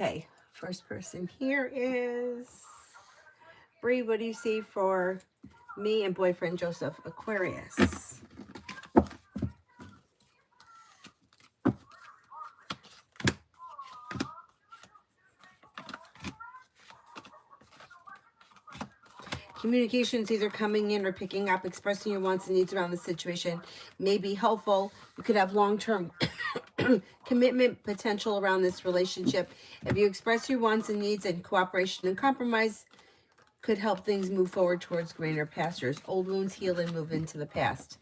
Okay, first person here is Bree. What do you see for me and boyfriend Joseph, Aquarius? Communications either coming in or picking up, expressing your wants and needs around the situation may be helpful. You could have long-term commitment potential around this relationship. If you express your wants and needs, and cooperation and compromise could help things move forward towards greener pastures. Old wounds heal and move into the past.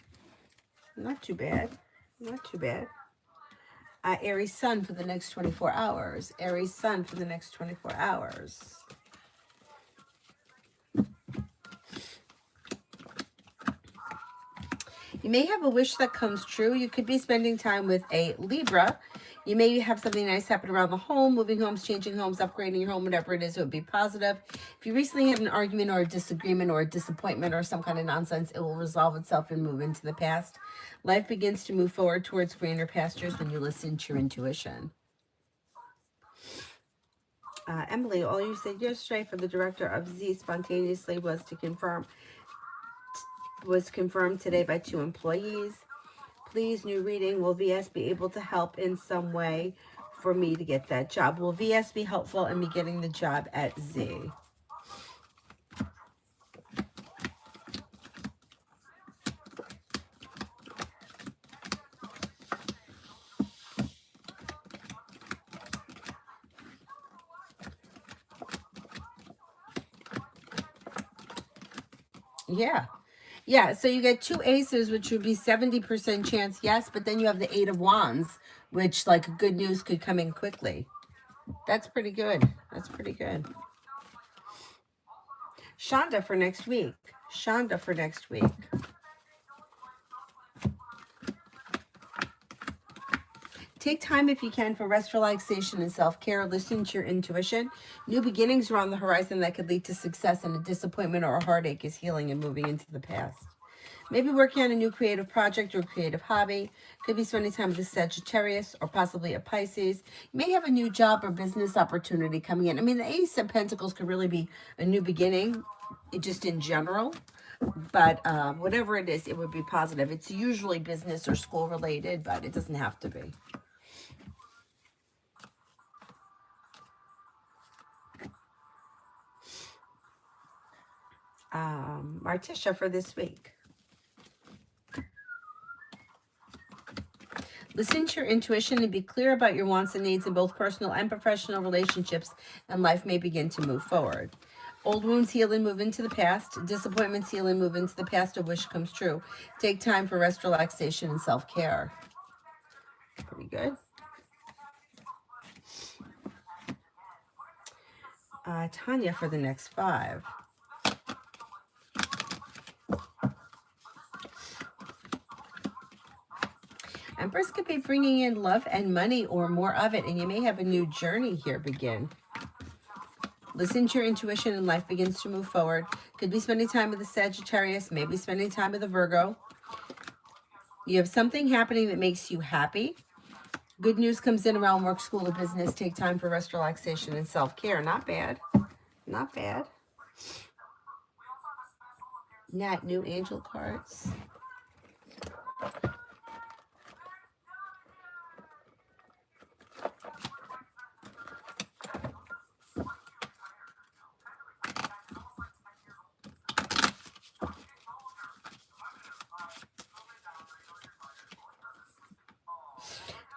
Not too bad. Not too bad. Aries Sun for the next 24 hours. Aries Sun for the next 24 hours. You may have a wish that comes true. You could be spending time with a Libra. You may have something nice happen around the home, moving homes, changing homes, upgrading your home, whatever it is, it would be positive. If you recently had an argument or a disagreement or a disappointment or some kind of nonsense, it will resolve itself and move into the past. Life begins to move forward towards greener pastures when you listen to your intuition. Emily, all you said yesterday for the director of Z spontaneously was confirmed today by 2 employees. Please, new reading, will VS be able to help in some way for me to get that job? Will VS be helpful in me getting the job at Z? Yeah. Yeah, so you get 2 aces, which would be 70% chance yes, but then you have the 8 of wands, which, like, good news could come in quickly. That's pretty good. That's pretty good. Shonda for next week. Shonda for next week. Take time if you can for rest, relaxation, and self-care. Listen to your intuition. New beginnings are on the horizon that could lead to success, and a disappointment or a heartache is healing and moving into the past. Maybe working on a new creative project or creative hobby. Could be spending time with a Sagittarius or possibly a Pisces. You may have a new job or business opportunity coming in. I mean, the Ace of Pentacles could really be a new beginning, just in general. But whatever it is, it would be positive. It's usually business or school related, but it doesn't have to be. Martisha for this week. Listen to your intuition and be clear about your wants and needs in both personal and professional relationships, and life may begin to move forward. Old wounds heal and move into the past. Disappointments heal and move into the past. A wish comes true. Take time for rest, relaxation, and self-care. Pretty good. Tanya for the next 5. Empress could be bringing in love and money or more of it, and you may have a new journey here begin. Listen to your intuition and life begins to move forward. Could be spending time with a Sagittarius, maybe spending time with a Virgo. You have something happening that makes you happy. Good news comes in around work, school, or business. Take time for rest, relaxation, and self-care. Not bad. Not bad. Nat, new angel cards.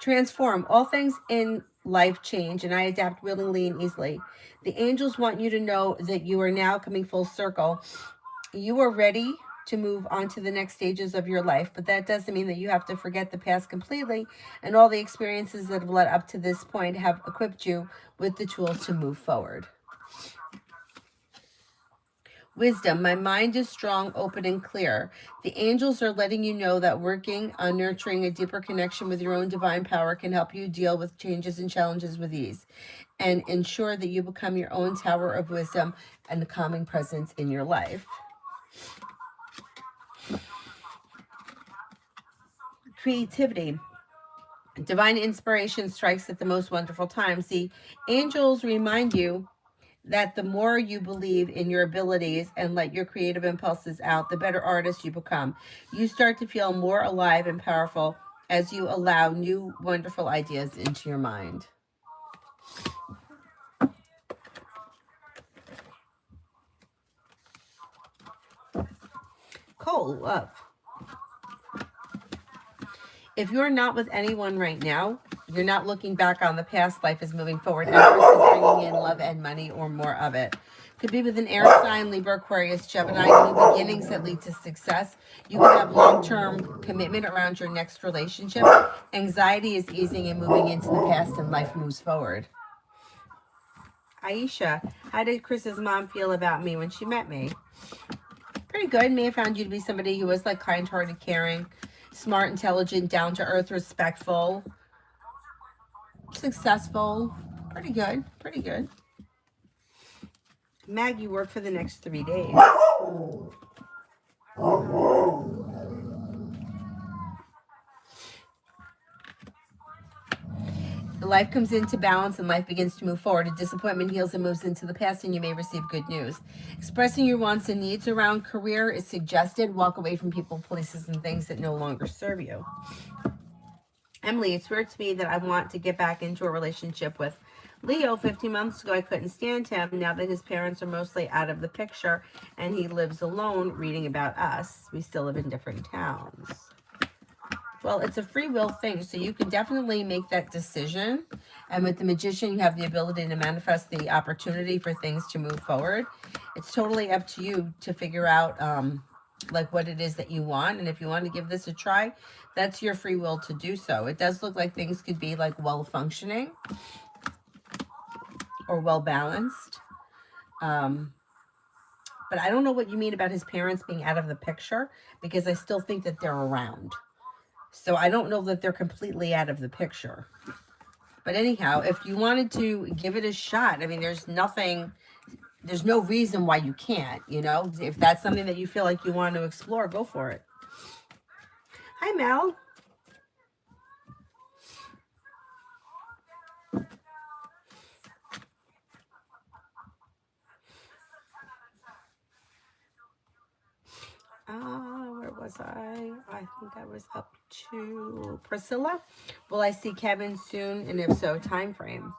Transform. All things in life change, and I adapt willingly and easily. The angels want you to know that you are now coming full circle. You are ready to move on to the next stages of your life, but that doesn't mean that you have to forget the past completely, and all the experiences that have led up to this point have equipped you with the tools to move forward. Wisdom. My mind is strong, open, and clear. The angels are letting you know that working on nurturing a deeper connection with your own divine power can help you deal with changes and challenges with ease, and ensure that you become your own tower of wisdom and the calming presence in your life. Creativity. Divine inspiration strikes at the most wonderful times. The angels remind you that the more you believe in your abilities and let your creative impulses out, the better artist you become. You start to feel more alive and powerful as you allow new wonderful ideas into your mind. Cole, love. If you're not with anyone right now, you're not looking back on the past. Life is moving forward. Empress is bringing in love and money or more of it. Could be with an air sign, Libra, Aquarius, Gemini, new beginnings that lead to success. You could have long-term commitment around your next relationship. Anxiety is easing and moving into the past, and life moves forward. Aisha, how did Chris's mom feel about me when she met me? Pretty good. May have found you to be somebody who was like kind-hearted, caring, smart, intelligent, down-to-earth, respectful, successful. Pretty good. Pretty good. Mag, you work for the next 3 days. Life comes into balance and life begins to move forward. A disappointment heals and moves into the past, and you may receive good news. Expressing your wants and needs around career is suggested. Walk away from people, places, and things that no longer serve you. Emily, it's weird to me that I want to get back into a relationship with Leo. 15 months ago, I couldn't stand him. Now that his parents are mostly out of the picture and he lives alone, reading about us, we still live in different towns. Well, it's a free will thing, so you can definitely make that decision. And with the Magician, you have the ability to manifest the opportunity for things to move forward. It's totally up to you to figure out like what it is that you want. And if you want to give this a try, that's your free will to do so. It does look like things could be like well functioning or well balanced. But I don't know what you mean about his parents being out of the picture, because I still think that they're around. So I don't know that they're completely out of the picture. But anyhow, if you wanted to give it a shot, I mean, there's no reason why you can't, you know. If that's something that you feel like you want to explore, go for it. Hi, Mel. Where was I? I think I was up to Priscilla. Will I see Kevin soon? And if so, time frame.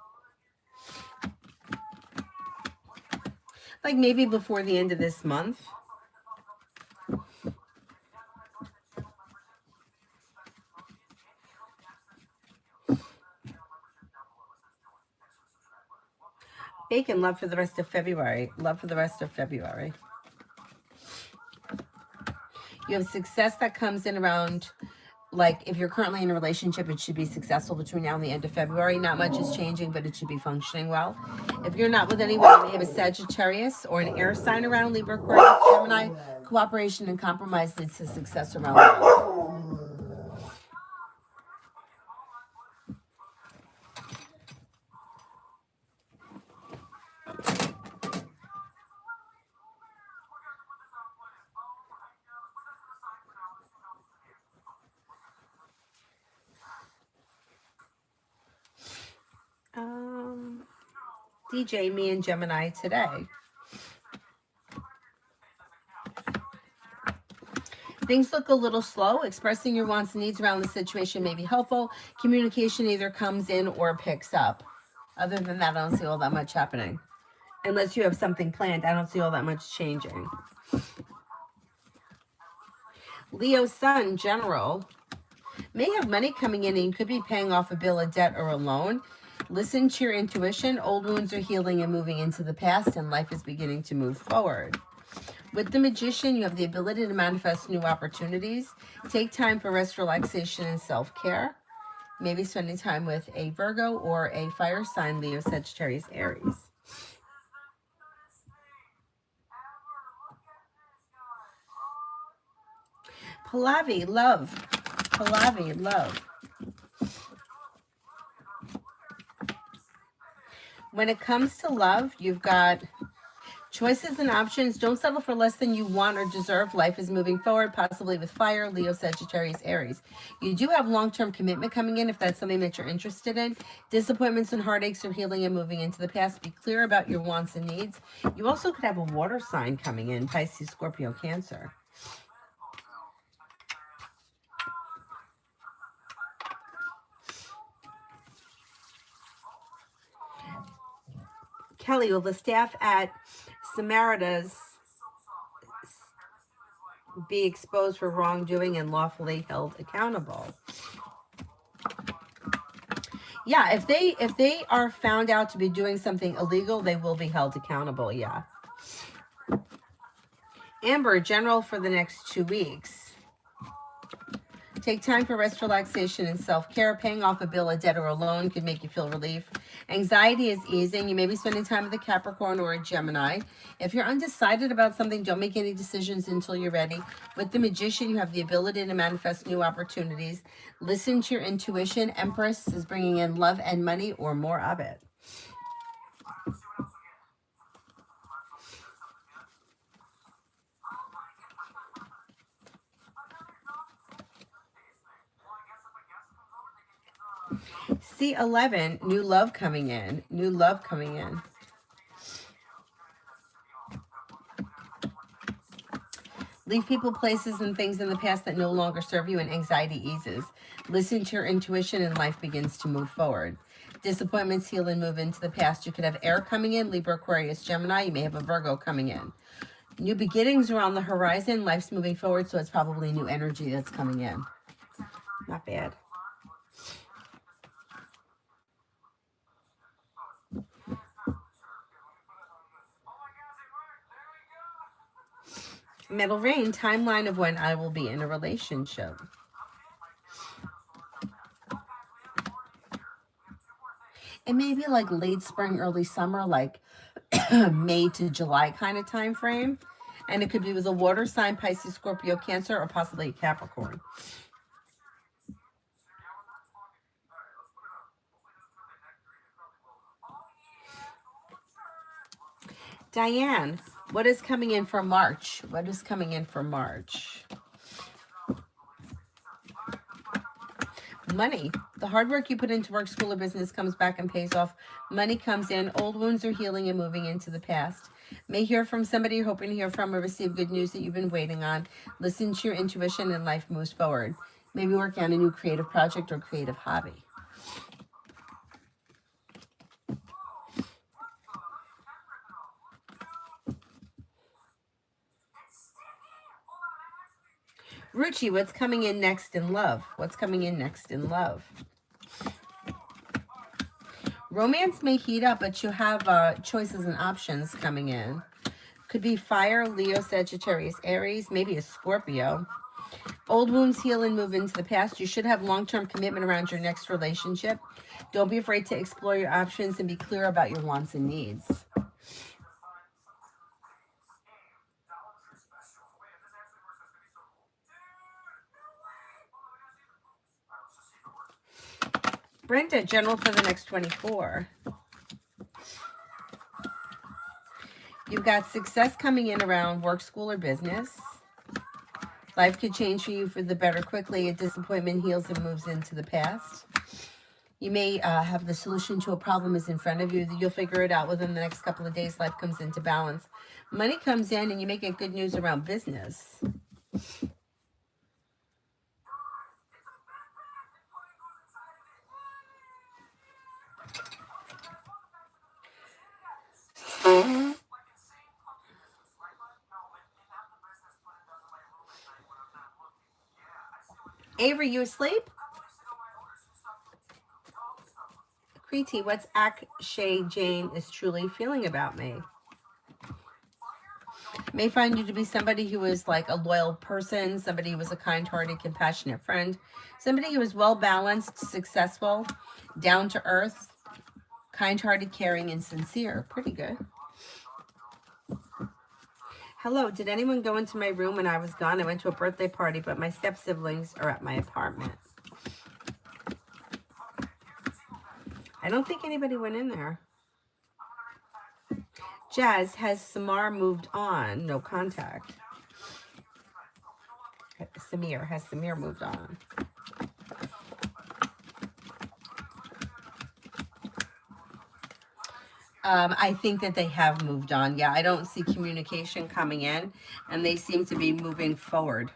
Like maybe before the end of this month. Bacon, love for the rest of February. Love for the rest of February. You have success that comes in around, like if you're currently in a relationship, it should be successful between now and the end of February. Not much is changing, but it should be functioning well. If you're not with anyone, you may have a Sagittarius or an air sign around, Libra, Aquarius, Gemini. Cooperation and compromise leads to success around love. DJ, me and Gemini today. Things look a little slow. Expressing your wants and needs around the situation may be helpful. Communication either comes in or picks up. Other than that, I don't see all that much happening. Unless you have something planned, I don't see all that much changing. Leo Sun, general, may have money coming in and you could be paying off a bill, a debt, or a loan. Listen to your intuition. Old wounds are healing and moving into the past, and life is beginning to move forward. With the Magician, you have the ability to manifest new opportunities. Take time for rest, relaxation, and self-care. Maybe spending time with a Virgo or a fire sign, Leo, Sagittarius, Aries. Pallavi, love. Pallavi, love. When it comes to love, you've got Choices and options. Don't settle for less than you want or deserve. Life is moving forward, possibly with fire, Leo, Sagittarius, Aries. You do have long-term commitment coming in if that's something that you're interested in. Disappointments and heartaches are healing and moving into the past. Be clear about your wants and needs. You also could have a water sign coming in, Pisces, Scorpio, Cancer. Kelly, will the staff at Samaritas be exposed for wrongdoing and lawfully held accountable? Yeah, if they are found out to be doing something illegal, they will be held accountable. Yeah. Amber, general for the next 2 weeks. Take time for rest, relaxation, and self-care. Paying off a bill, a debt, or a loan could make you feel relief. Anxiety is easing. You may be spending time with a Capricorn or a Gemini. If you're undecided about something, don't make any decisions until you're ready. With the Magician, you have the ability to manifest new opportunities. Listen to your intuition. Empress is bringing in love and money or more of it. C11, new love coming in. New love coming in. Leave people, places, and things in the past that no longer serve you, and anxiety eases. Listen to your intuition and life begins to move forward. Disappointments heal and move into the past. You could have air coming in, Libra, Aquarius, Gemini. You may have a Virgo coming in. New beginnings are on the horizon. Life's moving forward, so it's probably new energy that's coming in. Not bad. Metal Rain, timeline of when I will be in a relationship. It may be like late spring, early summer, like May to July kind of time frame. And it could be with a water sign, Pisces, Scorpio, Cancer, or possibly a Capricorn. Diane, what is coming in for March? What is coming in for March? Money. The hard work you put into work, school, or business comes back and pays off. Money comes in. Old wounds are healing and moving into the past. May hear from somebody you're hoping to hear from or receive good news that you've been waiting on. Listen to your intuition and life moves forward. Maybe working on a new creative project or creative hobby. Ruchi, what's coming in next in love? What's coming in next in love? Romance may heat up, but you have choices and options coming in. Could be fire, Leo, Sagittarius, Aries, maybe a Scorpio. Old wounds heal and move into the past. You should have long-term commitment around your next relationship. Don't be afraid to explore your options and be clear about your wants and needs. Brenda, general for the next 24. You've got success coming in around work, school, or business. Life could change for you for the better quickly. A disappointment heals and moves into the past. You may have the solution to a problem is in front of you. You'll figure it out within the next couple of days. Life comes into balance. Money comes in and you may get good news around business. Avery, you asleep? Kriti, what's Akshay Jane is truly feeling about me? May find you to be somebody who is like a loyal person, somebody who is a kind-hearted, compassionate friend, somebody who is well-balanced, successful, down to earth, kind-hearted, caring, and sincere. Pretty good. Hello, did anyone go into my room when I was gone? I went to a birthday party, but my step-siblings are at my apartment. I don't think anybody went in there. Jazz, has Samar moved on? No contact. Samir, has Samir moved on? I think that they have moved on. Yeah, I don't see communication coming in, and they seem to be moving forward.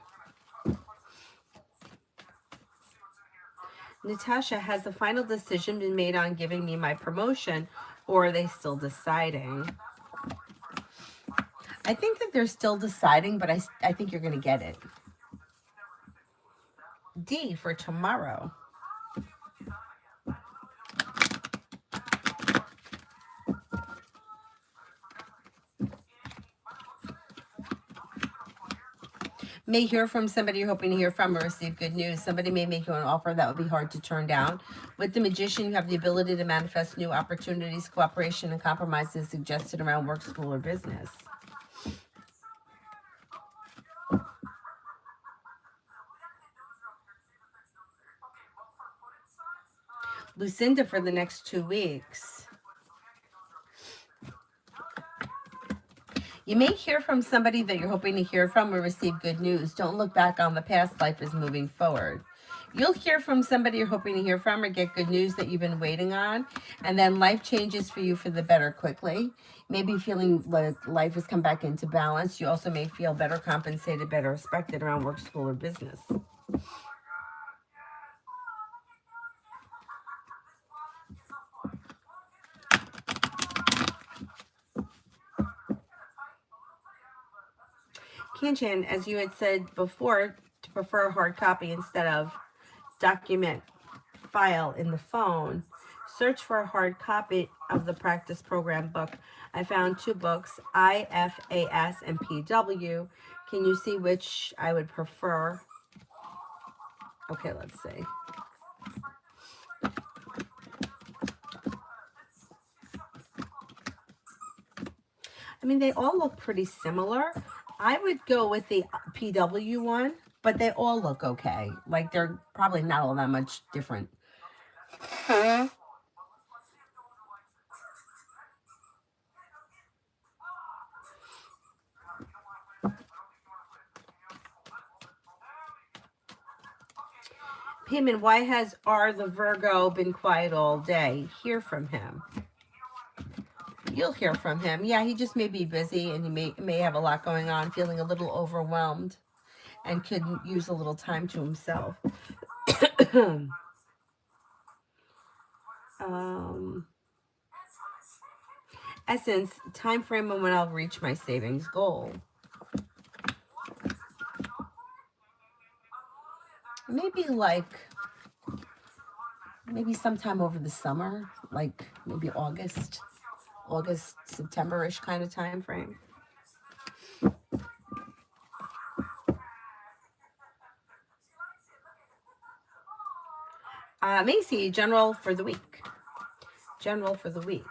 Natasha, has the final decision been made on giving me my promotion, or are they still deciding? I think that they're still deciding, but I think you're going to get it. D, for tomorrow. May hear from somebody you're hoping to hear from or receive good news. Somebody may make you an offer that would be hard to turn down. With the Magician, you have the ability to manifest new opportunities. Cooperation and compromises suggested around work, school, or business. Lucinda, for the next 2 weeks. You may hear from somebody that you're hoping to hear from or receive good news. Don't look back on the past. Life is moving forward. You'll hear from somebody you're hoping to hear from or get good news that you've been waiting on. And then life changes for you for the better quickly. Maybe feeling like life has come back into balance. You also may feel better compensated, better respected around work, school, or business. Kanchan, as you had said before, to prefer hard copy instead of document file in the phone, search for a hard copy of the practice program book. I found 2 books, IFAS and PW. Can you see which I would prefer? Okay, let's see. I mean, they all look pretty similar. I would go with the PW one, but they all look okay. Like, they're probably not all that much different. Payman, why has R the Virgo been quiet all day? Hear from him. You'll hear from him. Yeah, he just may be busy and he may have a lot going on, feeling a little overwhelmed and could use a little time to himself. Essence, time frame on when I'll reach my savings goal. Maybe sometime over the summer, like maybe August, September-ish kind of time frame. Macy, general for the week. General for the week.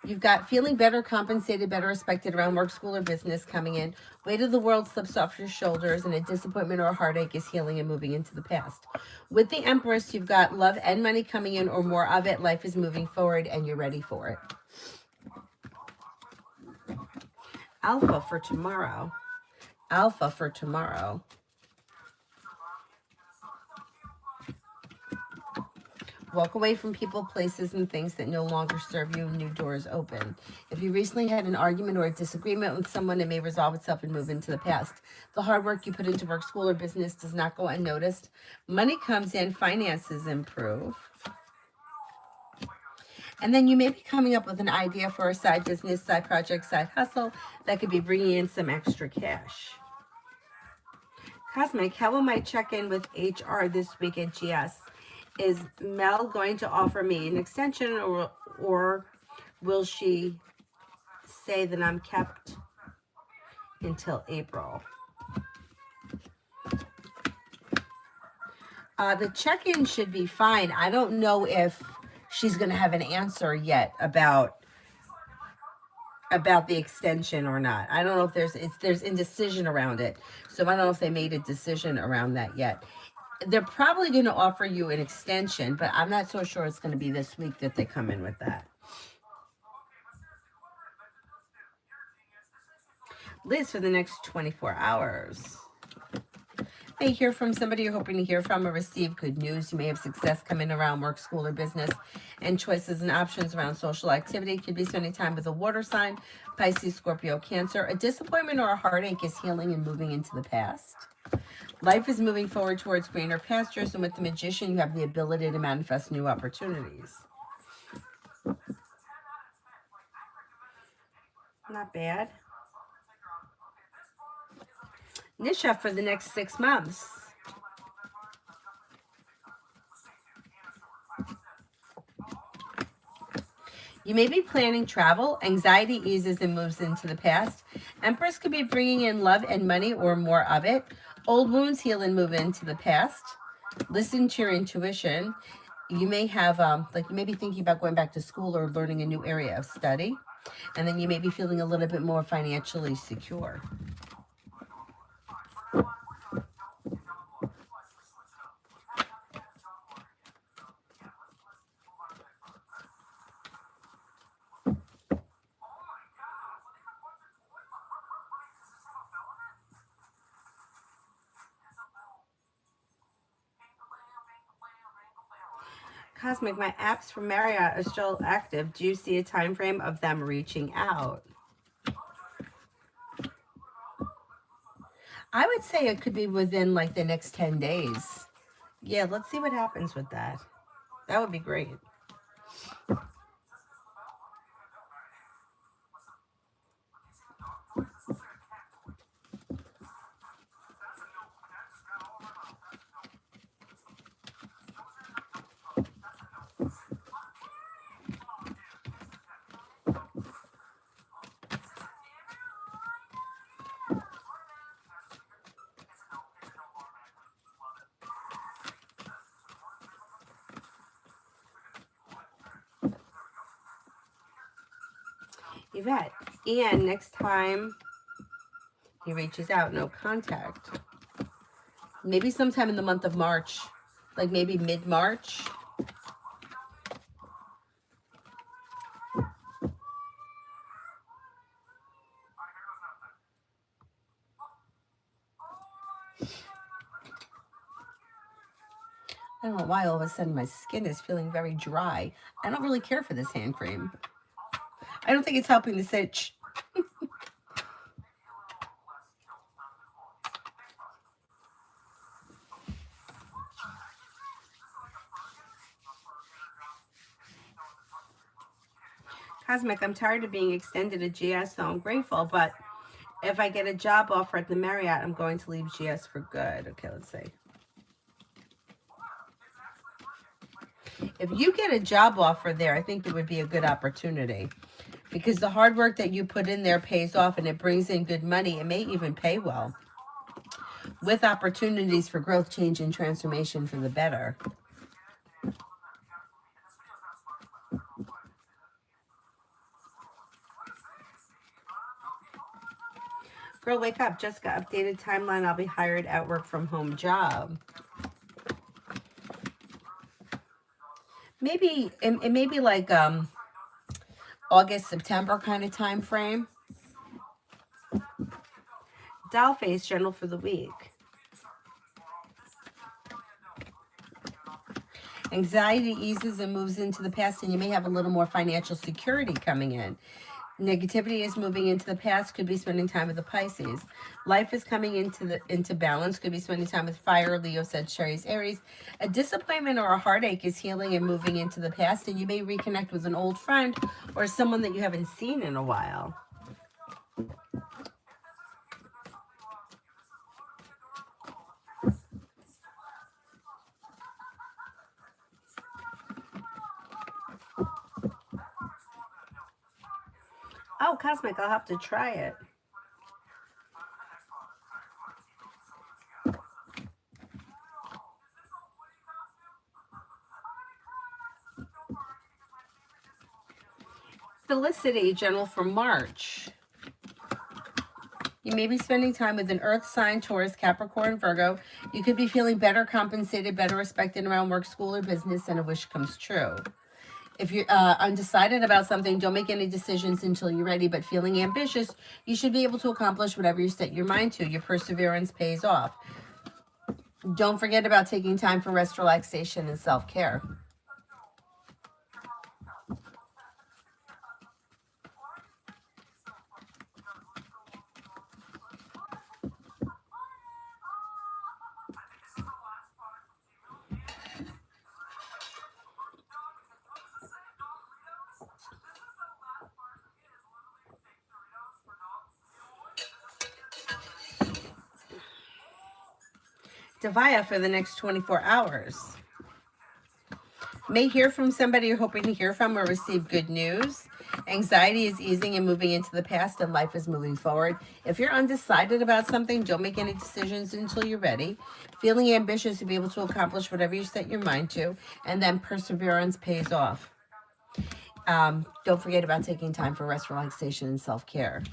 You've got feeling better compensated, better respected around work, school, or business coming in. Weight of the world slips off your shoulders, and a disappointment or a heartache is healing and moving into the past. With the Empress, you've got love and money coming in, or more of it. Life is moving forward, and you're ready for it. Alpha for tomorrow. Alpha for tomorrow. Walk away from people, places, and things that no longer serve you. New doors open. If you recently had an argument or a disagreement with someone, it may resolve itself and move into the past. The hard work you put into work, school, or business does not go unnoticed. Money comes in, finances improve. And then you may be coming up with an idea for a side business, side project, side hustle that could be bringing in some extra cash. Cosmic, how will my check-in with HR this week at GS? Is Mel going to offer me an extension, or will she say that I'm kept until April? The check-in should be fine. I don't know if she's going to have an answer yet about about the extension or not. I don't know if there's indecision around it. So I don't know if they made a decision around that yet. They're probably going to offer you an extension, but I'm not so sure it's going to be this week that they come in with that. Liz, for the next 24 hours. May hear from somebody you're hoping to hear from or receive good news. You may have success coming around work, school, or business, and choices and options around social activity. Could be spending time with a water sign, Pisces, Scorpio, Cancer. A disappointment or a heartache is healing and moving into the past. Life is moving forward towards greener pastures, and with the Magician, you have the ability to manifest new opportunities. Not bad. Nisha, for the next 6 months. You may be planning travel. Anxiety eases and moves into the past. Empress could be bringing in love and money or more of it. Old wounds heal and move into the past. Listen to your intuition. You may have, you may be thinking about going back to school or learning a new area of study. And then you may be feeling a little bit more financially secure. Cosmic, my apps from Marriott are still active. Do you see a time frame of them reaching out? I would say it could be within like the next 10 days. Yeah, let's see what happens with that. That would be great. Yvette, and next time he reaches out, no contact. Maybe sometime in the month of March, like maybe mid-March. I don't know why all of a sudden my skin is feeling very dry. I don't really care for this hand cream. I don't think it's helping the sitch. Cosmic, I'm tired of being extended a GS, so I'm grateful, but if I get a job offer at the Marriott, I'm going to leave GS for good. Okay, let's see. If you get a job offer there, I think it would be a good opportunity because the hard work that you put in there pays off and it brings in good money. It may even pay well with opportunities for growth, change, and transformation for the better. Girl, wake up. Jessica, updated timeline. I'll be hired at work from home job. Maybe it may be like August, September kind of time frame. Dollface general for the week. Anxiety eases and moves into the past, and you may have a little more financial security coming in. Negativity is moving into the past, could be spending time with the Pisces. Life is coming into balance, could be spending time with Fire, Leo, Sagittarius, Aries. A disappointment or a heartache is healing and moving into the past, and you may reconnect with an old friend or someone that you haven't seen in a while. Oh, Cosmic, I'll have to try it. Felicity, general for March. You may be spending time with an earth sign, Taurus, Capricorn, Virgo. You could be feeling better compensated, better respected around work, school, or business, and a wish comes true. If you're undecided about something, don't make any decisions until you're ready, but feeling ambitious, you should be able to accomplish whatever you set your mind to. Your perseverance pays off. Don't forget about taking time for rest, relaxation, and self-care. Devaya for the next 24 hours. May hear from somebody you're hoping to hear from or receive good news. Anxiety is easing and moving into the past, and life is moving forward. If you're undecided about something, don't make any decisions until you're ready. Feeling ambitious to be able to accomplish whatever you set your mind to, and then perseverance pays off. Don't forget about taking time for rest, relaxation, and self-care.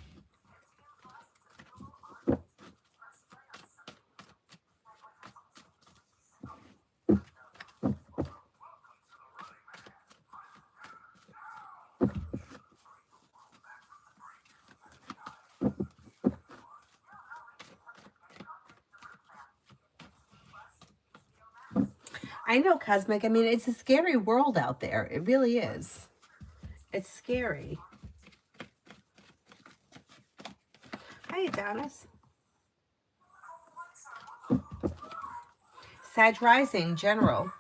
I know, Cosmic. I mean, it's a scary world out there. It really is. It's scary. Hi, Adonis. Sag rising, general.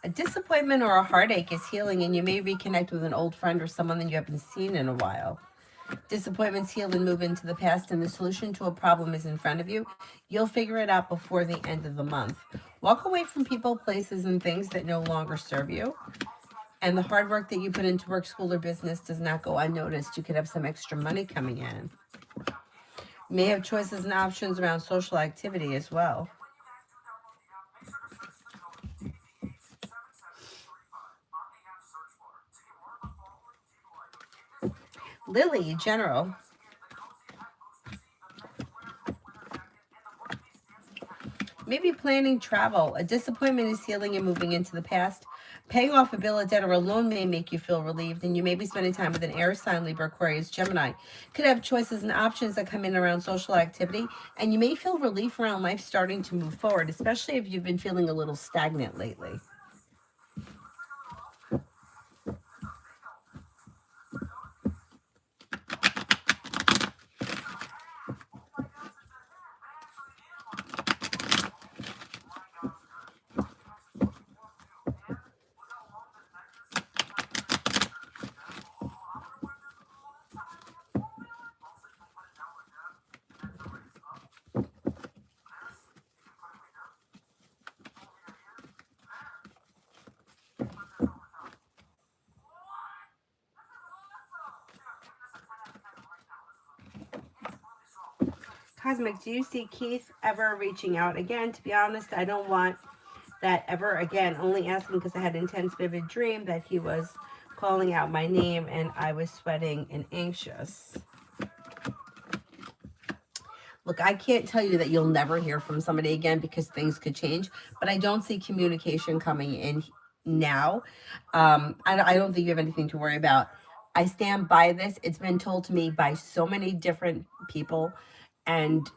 A disappointment or a heartache is healing, and you may reconnect with an old friend or someone that you haven't seen in a while. Disappointments heal and move into the past, and the solution to a problem is in front of you. You'll figure it out before the end of the month. Walk away from people, places, and things that no longer serve you. And the hard work that you put into work, school, or business does not go unnoticed. You could have some extra money coming in. You may have choices and options around social activity as well. Lily, general. Maybe planning travel. A disappointment is healing and moving into the past. Paying off a bill, a debt, or a loan may make you feel relieved, and you may be spending time with an air sign, Libra, Aquarius, Gemini. Could have choices and options that come in around social activity, and you may feel relief around life starting to move forward, especially if you've been feeling a little stagnant lately. Cosmic, do you see Keith ever reaching out again? To be honest, I don't want that ever again. Only asking because I had an intense, vivid dream that he was calling out my name and I was sweating and anxious. Look, I can't tell you that you'll never hear from somebody again because things could change, but I don't see communication coming in now. I don't think you have anything to worry about. I stand by this. It's been told to me by so many different people. And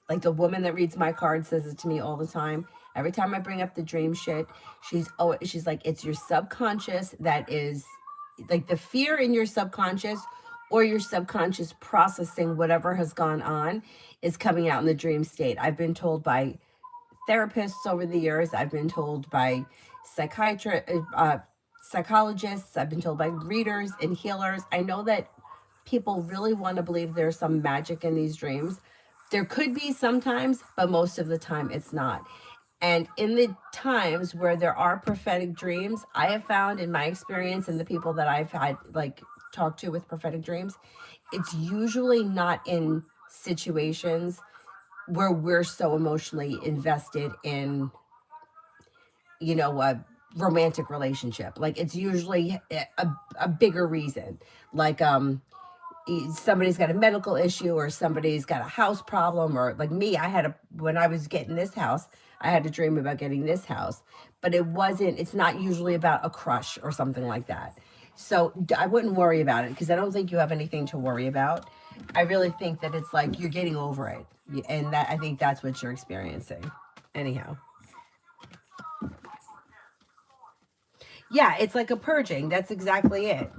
like the woman that reads my card says it to me all the time. Every time I bring up the dream shit, she's like, it's your subconscious that is like the fear in your subconscious or your subconscious processing whatever has gone on is coming out in the dream state. I've been told by therapists over the years. I've been told by psychologists. I've been told by readers and healers. I know that people really want to believe there's some magic in these dreams. There could be sometimes, but most of the time it's not. And in the times where there are prophetic dreams, I have found in my experience and the people that I've had like talked to with prophetic dreams, it's usually not in situations where we're so emotionally invested in, romantic relationship. Like it's usually a bigger reason. Like somebody's got a medical issue, or somebody's got a house problem, or like me, when I was getting this house, I had a dream about getting this house, but it's not usually about a crush or something like that. So I wouldn't worry about it, because I don't think you have anything to worry about. I really think that it's like you're getting over it, and that I think that's what you're experiencing. Anyhow, yeah, it's like a purging. That's exactly it.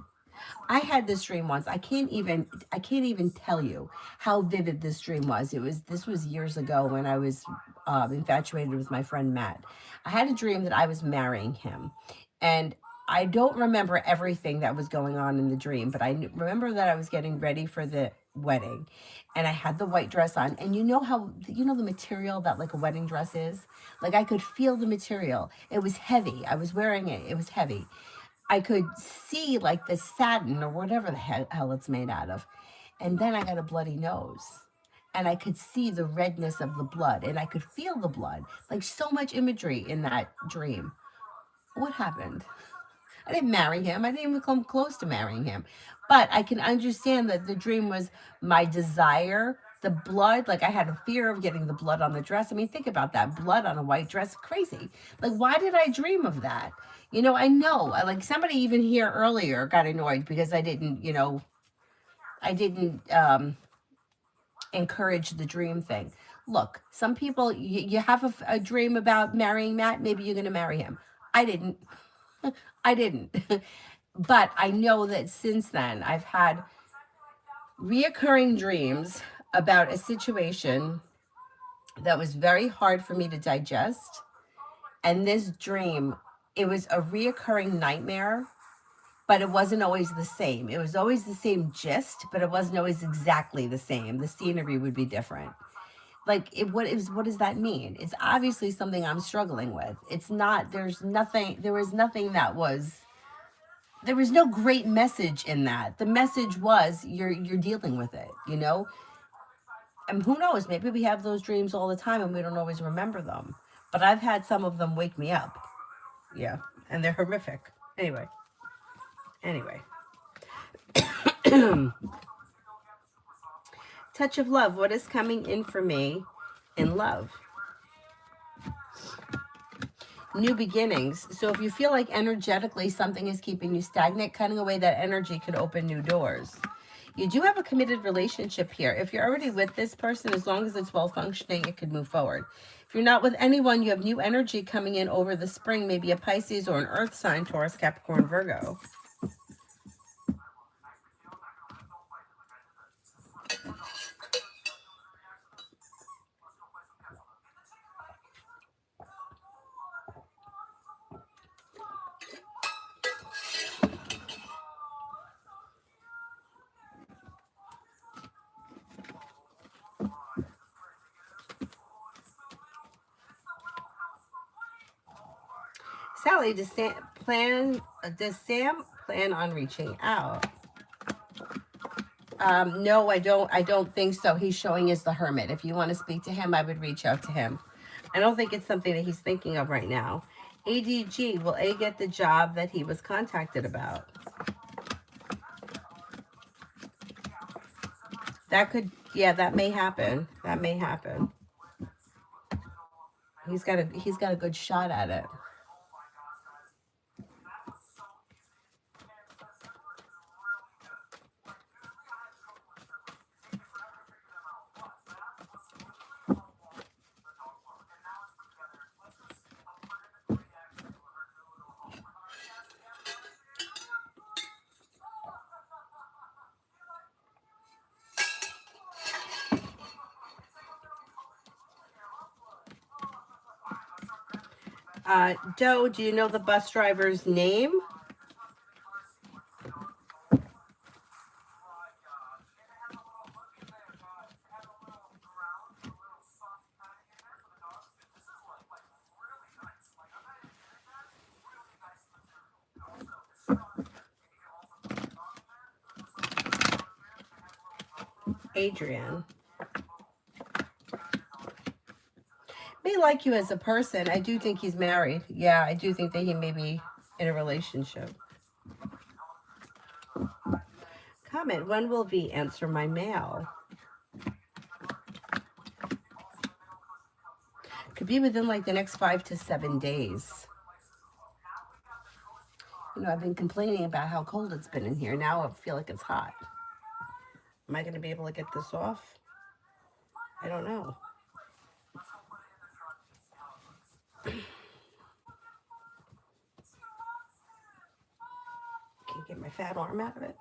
I had this dream once. I can't even tell you how vivid this dream was. This was years ago when I was infatuated with my friend Matt. I had a dream that I was marrying him, and I don't remember everything that was going on in the dream, but remember that I was getting ready for the wedding, and I had the white dress on. And the material that like a wedding dress is. Like I could feel the material. It was heavy. I was wearing it. It was heavy. I could see like the satin or whatever the hell it's made out of. And then I got a bloody nose. And I could see the redness of the blood, and I could feel the blood. Like so much imagery in that dream. What happened? I didn't marry him. I didn't even come close to marrying him. But I can understand that the dream was my desire, the blood. Like I had a fear of getting the blood on the dress. I mean, think about that, blood on a white dress. Crazy. Like, why did I dream of that? I know, like somebody even here earlier got annoyed because I didn't encourage the dream thing. Look, some people, you have a dream about marrying Matt. Maybe you're going to marry him. I didn't. I didn't. But I know that since then, I've had reoccurring dreams about a situation that was very hard for me to digest. And this dream, it was a reoccurring nightmare, but it wasn't always the same. It was always the same gist, but it wasn't always exactly the same. The scenery would be different. Like, what does that mean? It's obviously something I'm struggling with. It's not, there was no great message in that. The message was you're dealing with it. And who knows, maybe we have those dreams all the time and we don't always remember them. But I've had some of them wake me up. Yeah, and they're horrific. Anyway. Touch of love. What is coming in for me in love? New beginnings. So if you feel like energetically something is keeping you stagnant, cutting away that energy could open new doors. You do have a committed relationship here. If you're already with this person, as long as it's well functioning, it could move forward. If you're not with anyone, you have new energy coming in over the spring, maybe a Pisces or an earth sign, Taurus, Capricorn, Virgo. Sally, does Sam plan on reaching out? No, I don't think so. He's showing as the hermit. If you want to speak to him, I would reach out to him. I don't think it's something that he's thinking of right now. ADG, will A get the job that he was contacted about? That may happen. That may happen. He's got a good shot at it. Joe, do you know the bus driver's name? Adrian. may like you as a person. I do think he's married. Yeah, I do think that he may be in a relationship. Comment, when will V answer my mail? Could be within like the next 5 to 7 days. You know, I've been complaining about how cold it's been in here. Now I feel like it's hot. Am I going to be able to get this off? I don't know. Can't get my fat arm out of it.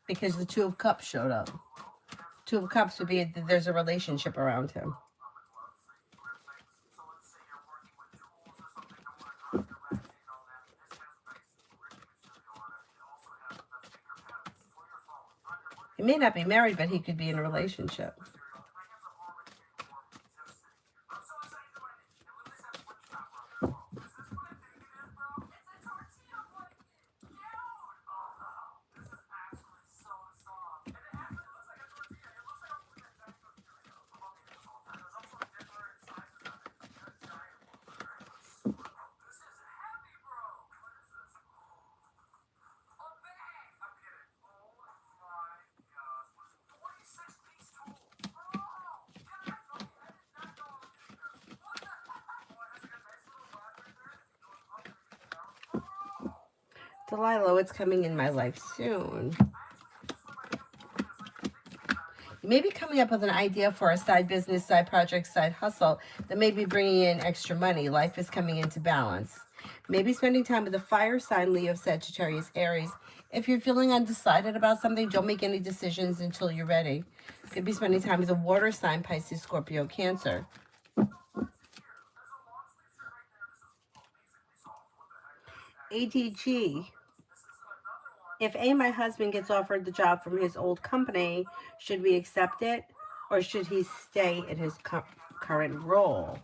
Because the Two of Cups showed up. Two of Cups would be there's a relationship around him. He may not be married, but he could be in a relationship. Delilah, what's coming in my life soon? You may be coming up with an idea for a side business, side project, side hustle that may be bringing in extra money. Life is coming into balance. Maybe spending time with a fire sign, Leo, Sagittarius, Aries. If you're feeling undecided about something, don't make any decisions until you're ready. Could be spending time with a water sign, Pisces, Scorpio, Cancer. ADG. If A, my husband, gets offered the job from his old company, should we accept it or should he stay in his current role?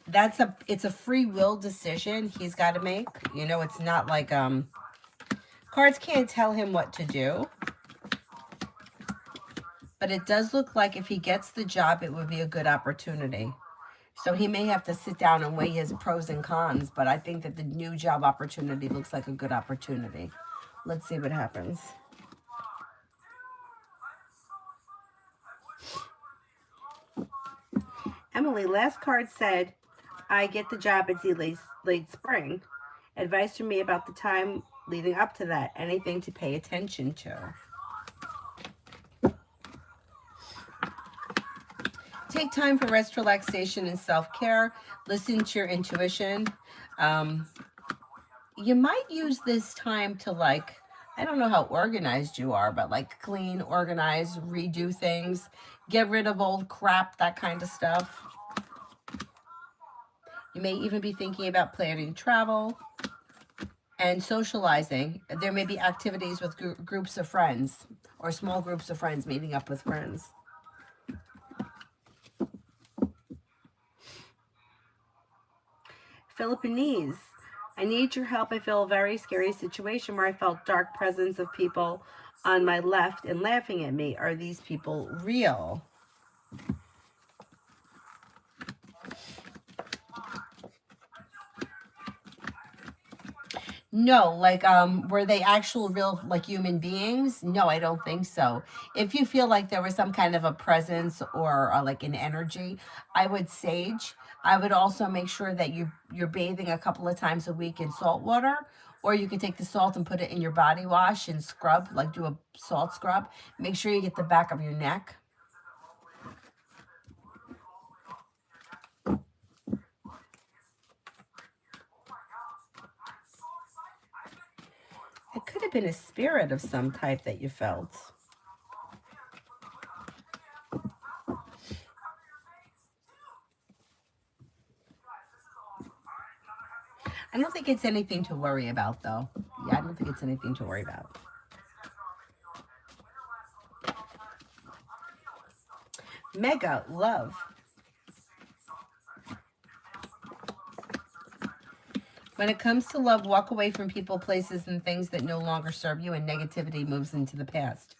It's a free will decision he's got to make. You know, it's not like cards can't tell him what to do. But it does look like if he gets the job, it would be a good opportunity. So he may have to sit down and weigh his pros and cons, but I think that the new job opportunity looks like a good opportunity. Let's see what happens. Emily, last card said, I get the job at late spring. Advice from me about the time leading up to that. Anything to pay attention to. Take time for rest, relaxation, and self-care. Listen to your intuition. You might use this time to, like, I don't know how organized you are, but like clean, organize, redo things, get rid of old crap, that kind of stuff. You may even be thinking about planning travel and socializing. There may be activities with groups of friends or small groups of friends meeting up with friends. Philippines. I need your help. I feel a very scary situation where I felt dark presence of people on my left and laughing at me. Are these people real? No, like, were they actual real, like, human beings? No, I don't think so. If you feel like there was some kind of a presence or like an energy, I would sage. I would also make sure that you're bathing a couple of times a week in salt water, or you could take the salt and put it in your body wash and scrub, like do a salt scrub. Make sure you get the back of your neck. It could have been a spirit of some type that you felt. I don't think it's anything to worry about, though. Yeah, I don't think it's anything to worry about. Mega love. When it comes to love, walk away from people, places, and things that no longer serve you, and negativity moves into the past.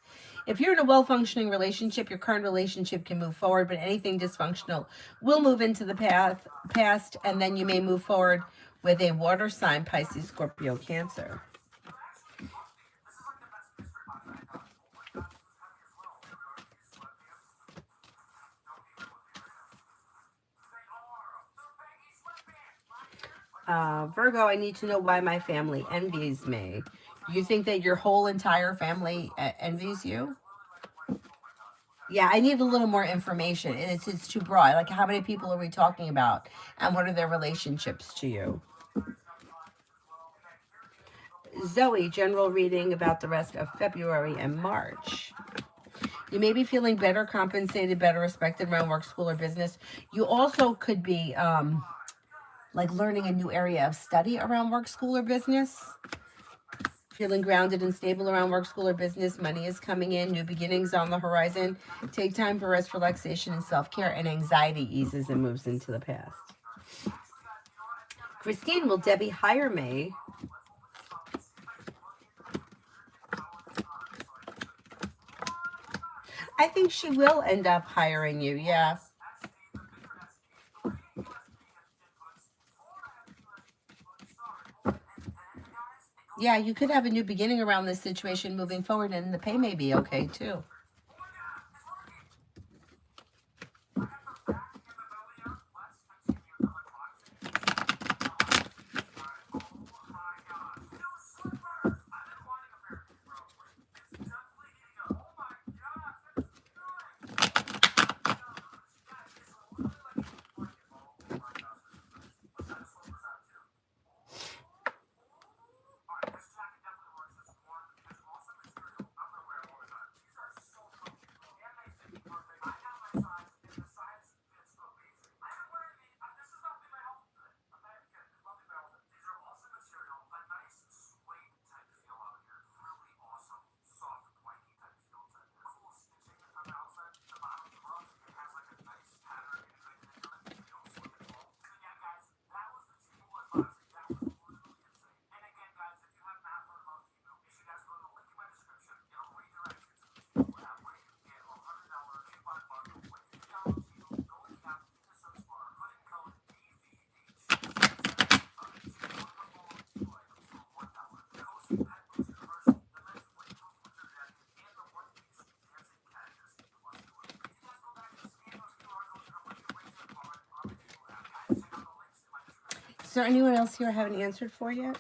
If you're in a well-functioning relationship, your current relationship can move forward, but anything dysfunctional will move into the past, and then you may move forward with a water sign, Pisces, Scorpio, Cancer. Virgo, I need to know why my family envies me. You think that your whole entire family envies you? Yeah, I need a little more information. It's too broad. Like, how many people are we talking about, and what are their relationships to you? Zoe, general reading about the rest of February and March. You may be feeling better compensated, better respected around work, school, or business. You also could be like learning a new area of study around work, school, or business. Feeling grounded and stable around work, school, or business. Money is coming in. New beginnings on the horizon. Take time for rest, relaxation, and self-care. And anxiety eases and moves into the past. Christine, will Debbie hire me? I think she will end up hiring you, yeah. Yeah, you could have a new beginning around this situation moving forward, and the pay may be okay too. Is there anyone else here I haven't answered for yet?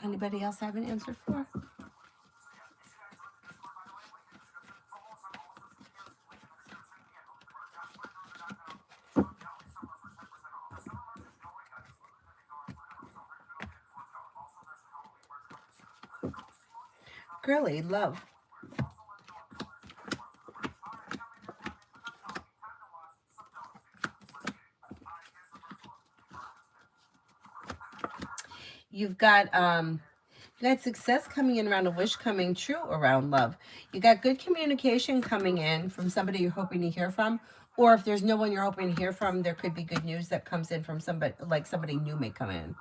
Anybody else I haven't answered for? Girly, love. You've got you got success coming in around a wish coming true around love. You got good communication coming in from somebody you're hoping to hear from. Or if there's no one you're hoping to hear from, there could be good news that comes in from somebody, like somebody new may come in.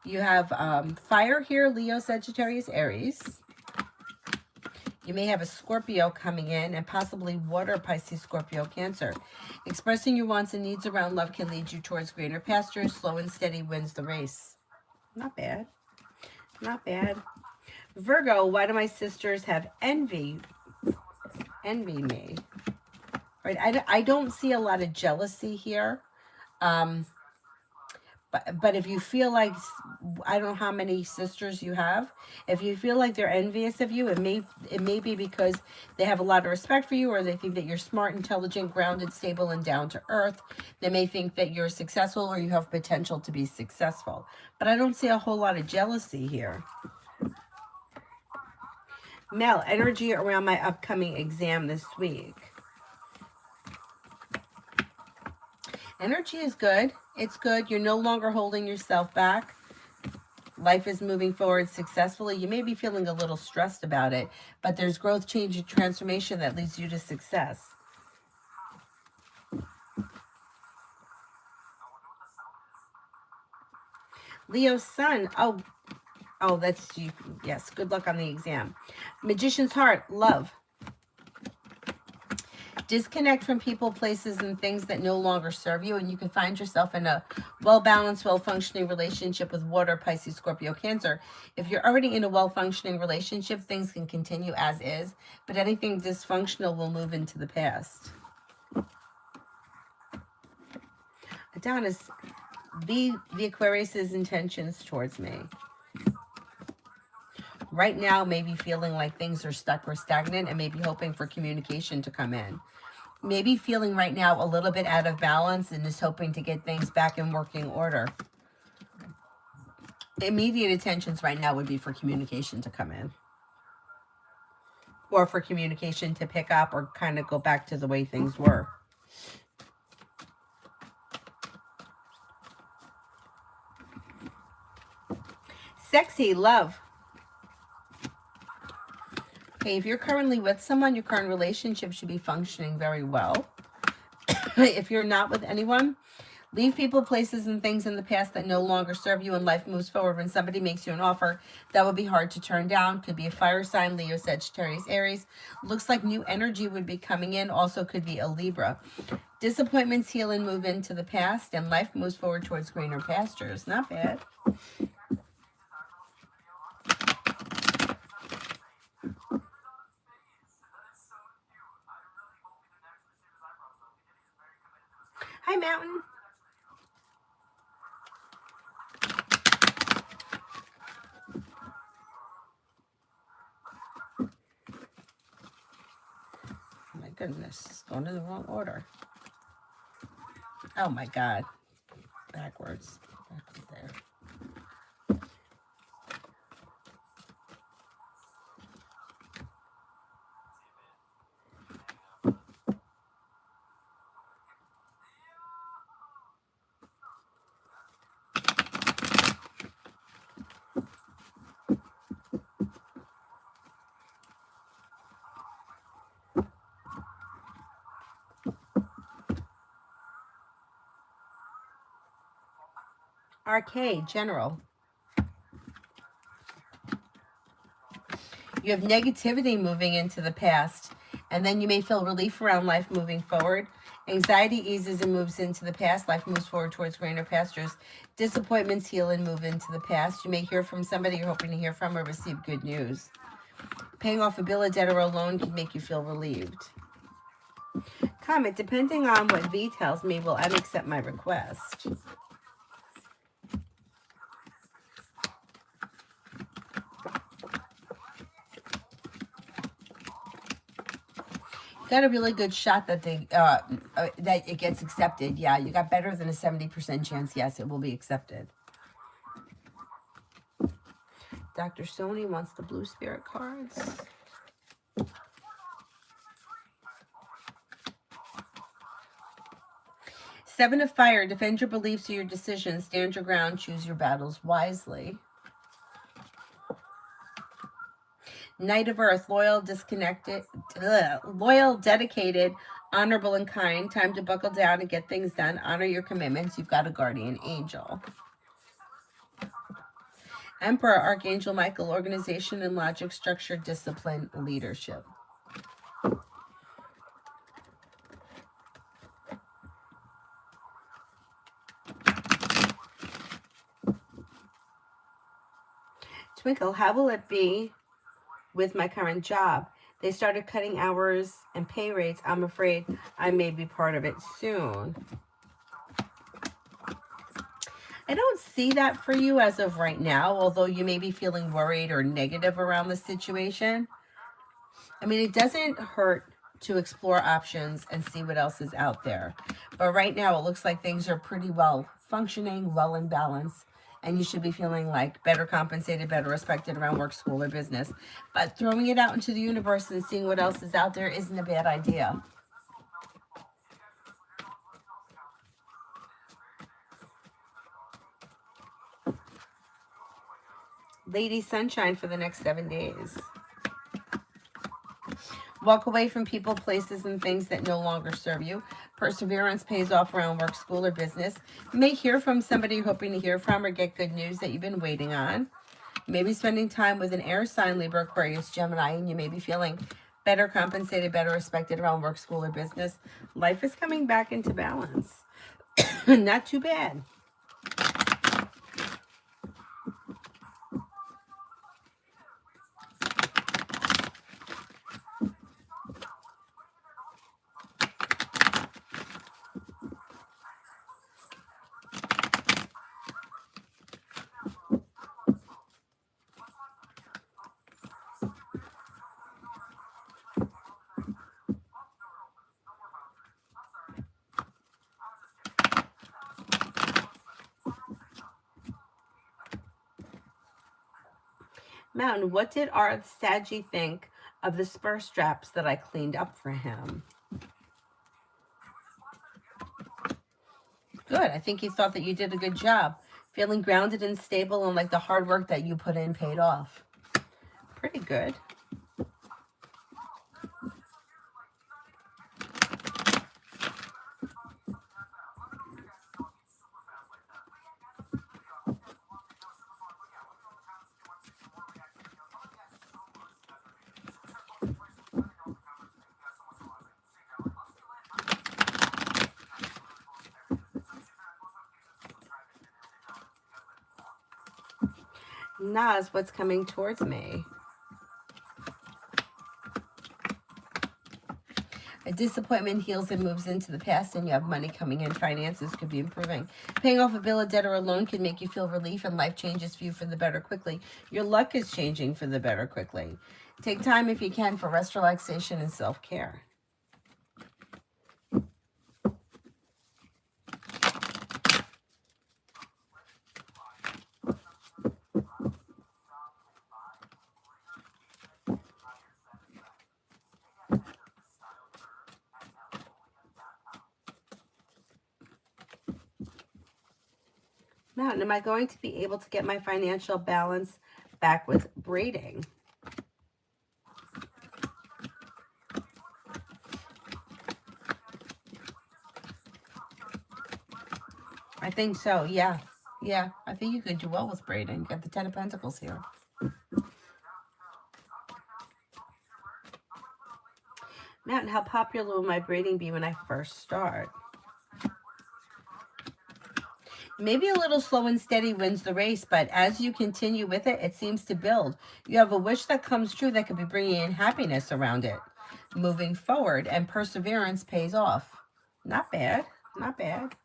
You have fire here, Leo, Sagittarius, Aries. You may have a Scorpio coming in and possibly water, Pisces, Scorpio, Cancer. Expressing your wants and needs around love can lead you towards greener pastures. Slow and steady wins the race. Not bad. Not bad. Virgo, why do my sisters have envy me? Right? I don't see a lot of jealousy here. But if you feel like, I don't know how many sisters you have, if you feel like they're envious of you, it may be because they have a lot of respect for you, or they think that you're smart, intelligent, grounded, stable, and down to earth. They may think that you're successful or you have potential to be successful. But I don't see a whole lot of jealousy here. Mel, energy around my upcoming exam this week. Energy is good. It's good. You're no longer holding yourself back. Life is moving forward successfully. You may be feeling a little stressed about it, but there's growth, change, and transformation that leads you to success. Leo sun. Oh, that's you. Yes, good luck on the exam. Magician's heart, love. Disconnect from people, places, and things that no longer serve you, and you can find yourself in a well-balanced, well-functioning relationship with water, Pisces, Scorpio, Cancer. If you're already in a well-functioning relationship, things can continue as is, but anything dysfunctional will move into the past. Adonis, be the Aquarius's intentions towards me. Right now, maybe feeling like things are stuck or stagnant, and maybe hoping for communication to come in. Maybe feeling right now a little bit out of balance and is hoping to get things back in working order. The immediate intentions right now would be for communication to come in. Or for communication to pick up or kind of go back to the way things were. Sexy, love. Okay, if you're currently with someone, your current relationship should be functioning very well. If you're not with anyone, leave people, places, and things in the past that no longer serve you, and life moves forward. When somebody makes you an offer, that would be hard to turn down. Could be a fire sign, Leo, Sagittarius, Aries. Looks like new energy would be coming in. Also could be a Libra. Disappointments heal and move into the past, and life moves forward towards greener pastures. Not bad. Hi, Mountain. Oh my goodness, it's going in the wrong order. Oh my God. Backwards. Backwards there. Arcade, general. You have negativity moving into the past, and then you may feel relief around life moving forward. Anxiety eases and moves into the past. Life moves forward towards greener pastures. Disappointments heal and move into the past. You may hear from somebody you're hoping to hear from or receive good news. Paying off a bill, a debt, or a loan can make you feel relieved. Comment, depending on what V tells me, will I accept my request? Got a really good shot that that it gets accepted. Yeah, you got better than a 70% chance. Yes, it will be accepted. Dr. Sony wants the blue spirit cards. Seven of Fire. Defend your beliefs or your decisions. Stand your ground. Choose your battles wisely. Knight of Earth. Loyal, dedicated, honorable, and kind. Time to buckle down and get things done. Honor your commitments. You've got a guardian angel. Emperor, Archangel Michael, organization and logic, structure, discipline, leadership. Twinkle, how will it be with my current job? They started cutting hours and pay rates. I'm afraid I may be part of it soon. I don't see that for you as of right now, although you may be feeling worried or negative around the situation. I mean, it doesn't hurt to explore options and see what else is out there. But right now, it looks like things are pretty well functioning, well in balance, and you should be feeling like better compensated, better respected around work, school, or business. But throwing it out into the universe and seeing what else is out there isn't a bad idea. Lady Sunshine for the next 7 days. Walk away from people, places, and things that no longer serve you. Perseverance pays off around work, school, or business. You may hear from somebody you're hoping to hear from or get good news that you've been waiting on. Maybe spending time with an air sign, Libra, Aquarius, Gemini, and you may be feeling better compensated, better respected around work, school, or business. Life is coming back into balance. Not too bad. Mountain, what did our Saggy think of the spur straps that I cleaned up for him? Good. I think he thought that you did a good job. Feeling grounded and stable and like the hard work that you put in paid off. Pretty good. Nas, what's coming towards me? A disappointment heals and moves into the past, and you have money coming in. Finances could be improving. Paying off a bill, a debt, or a loan can make you feel relief, and life changes for you for the better quickly. Your luck is changing for the better quickly. Take time if you can for rest, relaxation, and self-care. Mountain, am I going to be able to get my financial balance back with braiding? I think so, yeah. Yeah, I think you could do well with braiding. Get the 10 of Pentacles here. Mountain, how popular will my braiding be when I first start? Maybe a little slow and steady wins the race, but as you continue with it, it seems to build. You have a wish that comes true that could be bringing in happiness around it. Moving forward, and perseverance pays off. Not bad, not bad.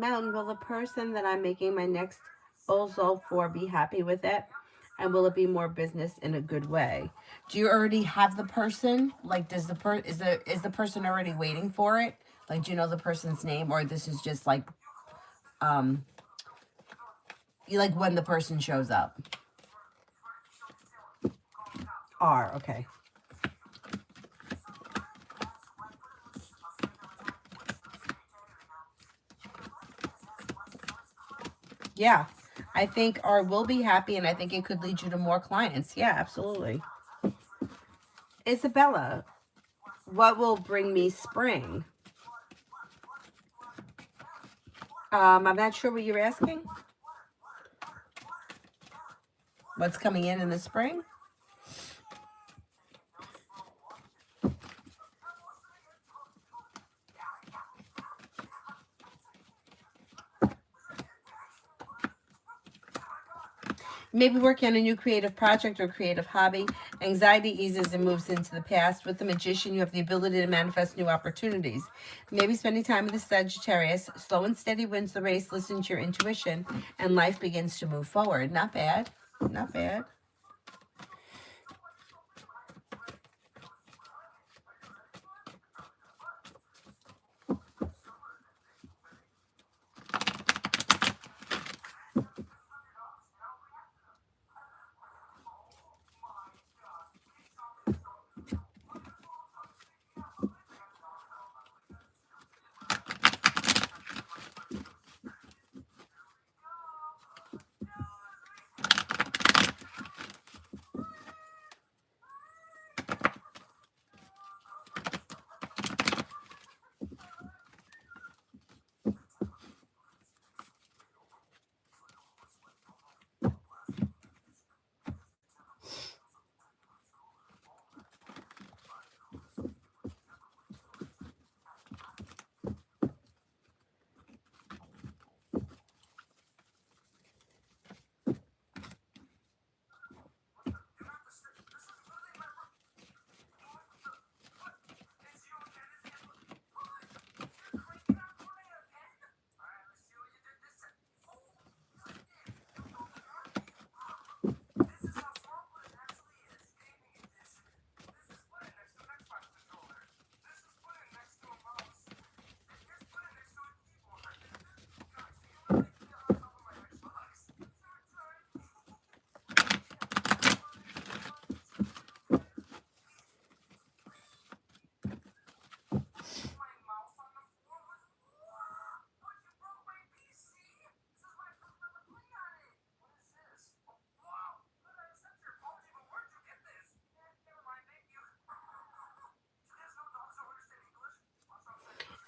Mountain, will the person that I'm making my next proposal for be happy with it? And will it be more business in a good way? Do you already have the person? Like, does is the person already waiting for it? Like, do you know the person's name, or this is just like um you like when the person shows up? R, okay. Yeah. I think R will be happy, and I think it could lead you to more clients. Yeah, absolutely. Isabella, what will bring me spring? I'm not sure what you're asking. What's coming in the spring? Maybe working on a new creative project or creative hobby. Anxiety eases and moves into the past. With the Magician, you have the ability to manifest new opportunities. Maybe spending time with the Sagittarius. Slow and steady wins the race. Listen to your intuition, and life begins to move forward. Not bad. Not bad.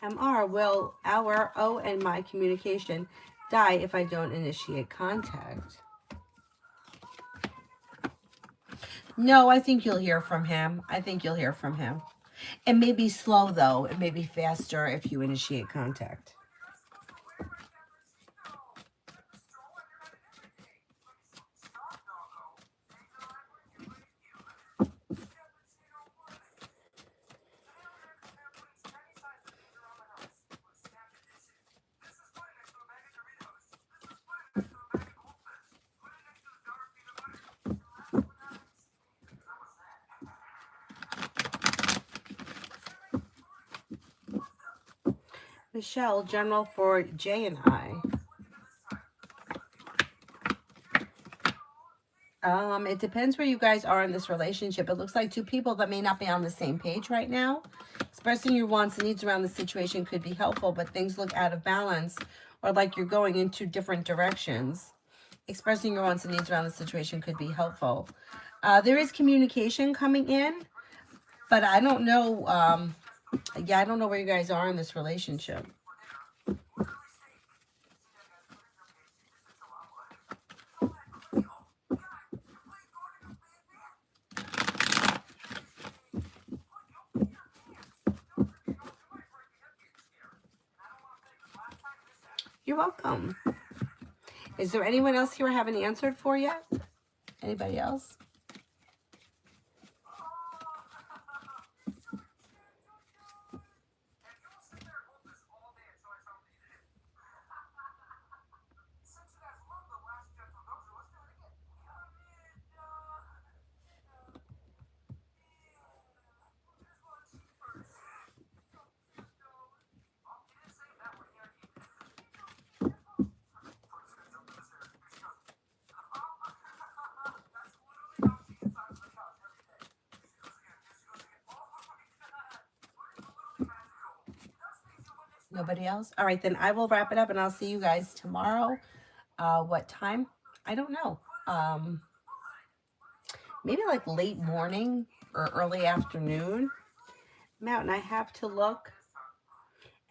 MR, will our O and my communication die if I don't initiate contact? No, I think you'll hear from him. I think you'll hear from him. It may be slow, though. It may be faster if you initiate contact. Michelle, general for J and I. It depends where you guys are in this relationship. It looks like two people that may not be on the same page right now. Expressing your wants and needs around the situation could be helpful, but things look out of balance or like you're going in two different directions. Expressing your wants and needs around the situation could be helpful. There is communication coming in, but I don't know. Yeah, I don't know where you guys are in this relationship. You're welcome. Is there anyone else here I haven't answered for yet? Anybody else? Nobody else? All right, then I will wrap it up and I'll see you guys tomorrow. What time? I don't know. Maybe like late morning or early afternoon. Mountain, I have to look.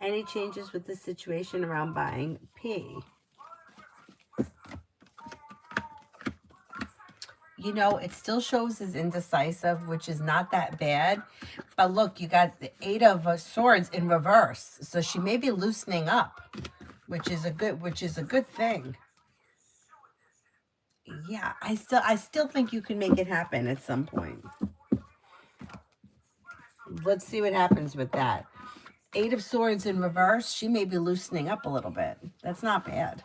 Any changes with the situation around buying P? You know, it still shows as indecisive, which is not that bad. But look, you got the 8 of Swords in reverse. So she may be loosening up, which is a good thing. Yeah, I still think you can make it happen at some point. Let's see what happens with that. 8 of Swords in reverse, she may be loosening up a little bit. That's not bad.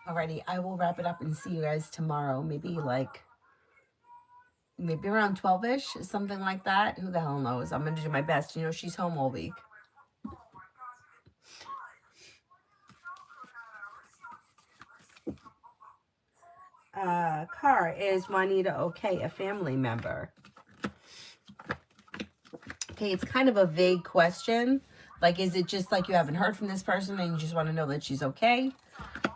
Alrighty, I will wrap it up and see you guys tomorrow. Maybe around 12-ish, something like that. Who the hell knows? I'm going to do my best. You know, she's home all week. Car, is Juanita okay? A family member. Okay, it's kind of a vague question. Like, is it just like you haven't heard from this person and you just want to know that she's okay?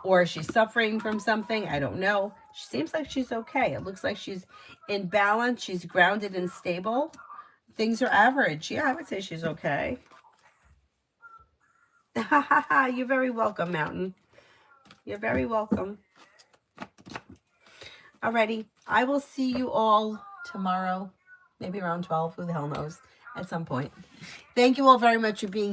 Or is she suffering from something? I don't know. She seems like she's okay. It looks like she's in balance. She's grounded and stable. Things are average. Yeah, I would say she's okay. You're very welcome, Mountain. You're very welcome. Alrighty. I will see you all tomorrow. Maybe around 12. Who the hell knows? At some point. Thank you all very much for being here.